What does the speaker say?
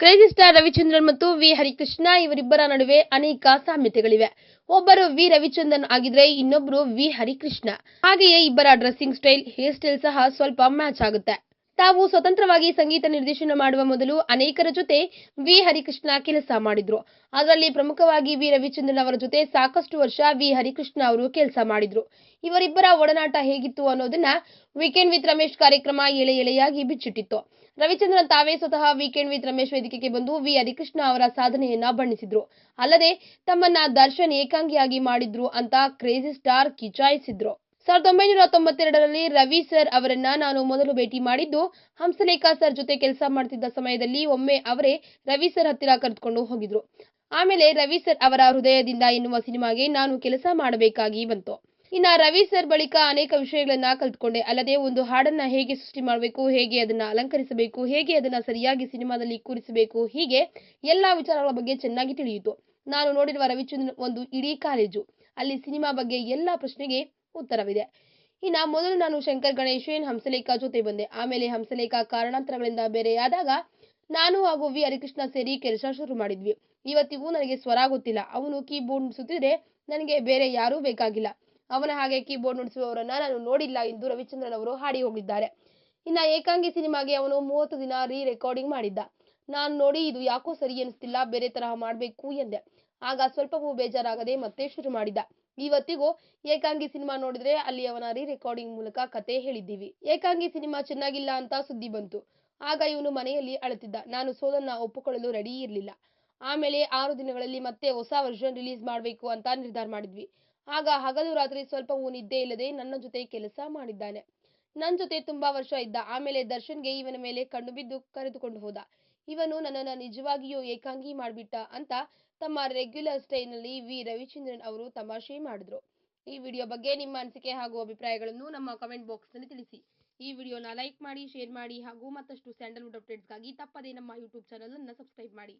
Crazy star Ravichandran ಮತ್ತು V Harikrishna ಇವರಿಬ್ಬರ ನಡುವೆ ಅನೇಕ ಸಾಮ್ಯತೆಗಳಿವೆ. ಒಬ್ಬರು ವಿ ರವಿಚಂದ್ರನ್ ಆಗಿದ್ರೆ ಇನ್ನೊಬ್ರು ವಿ ಹರಿಕೃಷ್ಣ. ಹಾಗೆಯೇ ಇಬ್ಬರ ಡ್ರೆಸ್ಸಿಂಗ್ ಸ್ಟೈಲ್, ಹೇರ್ ಸ್ಟೈಲ್ ಸಹ ಸ್ವಲ್ಪ ಮ್ಯಾಚ್ ಆಗುತ್ತೆ. ತಾವು ಸ್ವತಂತ್ರವಾಗಿ ಸಂಗೀತ ನಿರ್ದೇಶನ ಮಾಡುವ ಮೊದಲು ಅನೇಕರ ಜೊತೆ ವಿ ಹರಿಕೃಷ್ಣ ಕೆಲಸ ಮಾಡಿದ್ರು. ಅದರಲ್ಲಿ ಪ್ರಮುಖವಾಗಿ ವಿ ರವಿಚಂದ್ರನ್ ಅವರ ಜೊತೆ ಸಾಕಷ್ಟು ವರ್ಷ ವಿ ಹರಿಕೃಷ್ಣ ಅವರು ಕೆಲಸ ಮಾಡಿದ್ರು. ಇವರಿಬ್ಬರ ಒಡನಾಟ ಹೇಗಿತ್ತು ಅನ್ನೋದನ್ನ ವೀಕೆಂಡ್ ವಿತ್ ರಮೇಶ್ ಕಾರ್ಯಕ್ರಮ ಎಳೆ ಎಳೆಯಾಗಿ ಬಿಚ್ಚಿಟ್ಟಿತ್ತು. ರವಿಚಂದ್ರನ್ ತಾವೇ ಸ್ವತಃ ವೀಕೆಂಡ್ ವಿತ್ ರಮೇಶ್ ವೇದಿಕೆಗೆ ಬಂದು ವಿ ಹರಿಕೃಷ್ಣ ಅವರ ಸಾಧನೆಯನ್ನ ಬಣ್ಣಿಸಿದ್ರು. ಅಲ್ಲದೆ ತಮ್ಮನ್ನ ದರ್ಶನ್ ಏಕಾಂಗಿಯಾಗಿ ಮಾಡಿದ್ರು ಅಂತ ಕ್ರೇಜಿ ಸ್ಟಾರ್ ಕಿಚಾಯಿಸಿದ್ರು. 1992ರಲ್ಲಿ ರವಿ ಸರ್ ಅವರನ್ನ ನಾನು ಮೊದಲು ಭೇಟಿ ಮಾಡಿದ್ದು ಹಂಸಲೇಖ ಸರ್ ಜೊತೆ ಕೆಲಸ ಮಾಡ್ತಿದ್ದ ಸಮಯದಲ್ಲಿ. ಒಮ್ಮೆ ಅವರೇ ರವಿ ಸರ್ ಹತ್ತಿರ ಕರೆದುಕೊಂಡು ಹೋಗಿದ್ರು. ಆಮೇಲೆ ರವಿ ಸರ್ ಅವರ ಹೃದಯದಿಂದ ಎನ್ನುವ ಸಿನಿಮಾಗೆ ನಾನು ಕೆಲಸ ಮಾಡಬೇಕಾಗಿ ಬಂತು. ಇನ್ನ ರವಿ ಸರ್ ಬಳಿಕ ಅನೇಕ ವಿಷಯಗಳನ್ನ ಕಲ್ತ್ಕೊಂಡೆ. ಅಲ್ಲದೆ ಒಂದು ಹಾಡನ್ನ ಹೇಗೆ ಸೃಷ್ಟಿ ಮಾಡಬೇಕು, ಹೇಗೆ ಅದನ್ನ ಅಲಂಕರಿಸಬೇಕು, ಹೇಗೆ ಅದನ್ನ ಸರಿಯಾಗಿ ಸಿನಿಮಾದಲ್ಲಿ ಕೂರಿಸಬೇಕು, ಹೀಗೆ ಎಲ್ಲಾ ವಿಚಾರಗಳ ಬಗ್ಗೆ ಚೆನ್ನಾಗಿ ತಿಳಿಯಿತು. ನಾನು ನೋಡಿರುವ ರವಿಚಂದ್ರನ್ ಒಂದು ಇಡೀ ಕಾಲೇಜು. ಅಲ್ಲಿ ಸಿನಿಮಾ ಬಗ್ಗೆ ಎಲ್ಲಾ ಪ್ರಶ್ನೆಗೆ ಉತ್ತರವಿದೆ. ಇನ್ನ ಮೊದಲು ನಾನು ಶಂಕರ್ ಗಣೇಶನ್, ಹಂಸಲೇಖ ಜೊತೆ ಬಂದೆ. ಆಮೇಲೆ ಹಂಸಲೇಖ ಕಾರಣಾಂತರಗಳಿಂದ ಬೇರೆಯಾದಾಗ ನಾನು ಹಾಗೂ ವಿ ಹರಿಕೃಷ್ಣ ಸೇರಿ ಕೆಲಸ ಶುರು ಮಾಡಿದ್ವಿ. ಇವತ್ತಿಗೂ ನನಗೆ ಸ್ವರ ಗೊತ್ತಿಲ್ಲ. ಅವನು ಕೀಬೋರ್ಡ್ ನುಡಿಸುತ್ತಿದ್ರೆ ನನಗೆ ಬೇರೆ ಯಾರೂ ಬೇಕಾಗಿಲ್ಲ. ಅವನ ಹಾಗೆ ಕೀಬೋರ್ಡ್ ನುಡಿಸುವವರನ್ನ ನಾನು ನೋಡಿಲ್ಲ ಎಂದು ರವಿಚಂದ್ರನ್ ಅವರು ಹಾಡಿ ಹೋಗಿದ್ದಾರೆ. ಇನ್ನ ಏಕಾಂಗಿ ಸಿನಿಮಾಗೆ ಅವನು 30 ದಿನ ರೀ ರೆಕಾರ್ಡಿಂಗ್ ಮಾಡಿದ್ದ. ನಾನು ನೋಡಿ ಇದು ಯಾಕೋ ಸರಿ ಅನಿಸ್ತಿಲ್ಲ, ಬೇರೆ ತರಹ ಮಾಡ್ಬೇಕು ಎಂದೆ. ಆಗ ಸ್ವಲ್ಪವೂ ಬೇಜಾರಾಗದೆ ಮತ್ತೆ ಶುರು ಮಾಡಿದ್ದ. ಇವತ್ತಿಗೂ ಏಕಾಂಗಿ ಸಿನಿಮಾ ನೋಡಿದ್ರೆ ಅಲ್ಲಿ ಅವನ ರೀ ರೆಕಾರ್ಡಿಂಗ್ ಮೂಲಕ ಕತೆ ಹೇಳಿದ್ದೀವಿ. ಏಕಾಂಗಿ ಸಿನಿಮಾ ಚೆನ್ನಾಗಿಲ್ಲ ಅಂತ ಸುದ್ದಿ ಬಂತು. ಆಗ ಇವನು ಮನೆಯಲ್ಲಿ ಅಳುತ್ತಿದ್ದ. ನಾನು ಸೋಲನ್ನ ಒಪ್ಪಿಕೊಳ್ಳಲು ರೆಡಿ ಇರ್ಲಿಲ್ಲ. ಆಮೇಲೆ 6 ದಿನಗಳಲ್ಲಿ ಮತ್ತೆ ಹೊಸ ವರ್ಷನ್ ರಿಲೀಸ್ ಮಾಡ್ಬೇಕು ಅಂತ ನಿರ್ಧಾರ ಮಾಡಿದ್ವಿ. ಆಗ ಹಗಲು ರಾತ್ರಿ ಸ್ವಲ್ಪವೂ ನಿದ್ದೆ ಇಲ್ಲದೆ ನನ್ನ ಜೊತೆ ಕೆಲಸ ಮಾಡಿದ್ದಾನೆ. ನನ್ ಜೊತೆ ತುಂಬಾ ವರ್ಷ ಇದ್ದ. ಆಮೇಲೆ ದರ್ಶನ್ಗೆ ಇವನ ಮೇಲೆ ಕಣ್ಣು ಬಿದ್ದು ಕರೆದುಕೊಂಡು ಹೋದ. ಇವನು ನನ್ನನ್ನ ನಿಜವಾಗಿಯೂ ಏಕಾಂಗಿ ಮಾಡ್ಬಿಟ್ಟ ಅಂತ ತಮ್ಮ ರೆಗ್ಯುಲರ್ ಸ್ಟೈಲ್ನಲ್ಲಿ ವಿ ರವಿಚಂದ್ರನ್ ಅವರು ತಮಾಷೆ ಮಾಡಿದ್ರು. ಈ ವಿಡಿಯೋ ಬಗ್ಗೆ ನಿಮ್ಮ ಅನಿಸಿಕೆ ಹಾಗೂ ಅಭಿಪ್ರಾಯಗಳನ್ನು ನಮ್ಮ ಕಮೆಂಟ್ ಬಾಕ್ಸ್ ನಲ್ಲಿ ತಿಳಿಸಿ. ಈ ವಿಡಿಯೋನ ಲೈಕ್ ಮಾಡಿ, ಶೇರ್ ಮಾಡಿ ಹಾಗೂ ಮತ್ತಷ್ಟು ಸ್ಯಾಂಡಲ್ವುಡ್ ಅಪ್ಡೇಟ್ಸ್ಗಾಗಿ ತಪ್ಪದೇ ನಮ್ಮ ಯೂಟ್ಯೂಬ್ ಚಾನಲ್ ಅನ್ನು ಸಬ್ಸ್ಕ್ರೈಬ್ ಮಾಡಿ.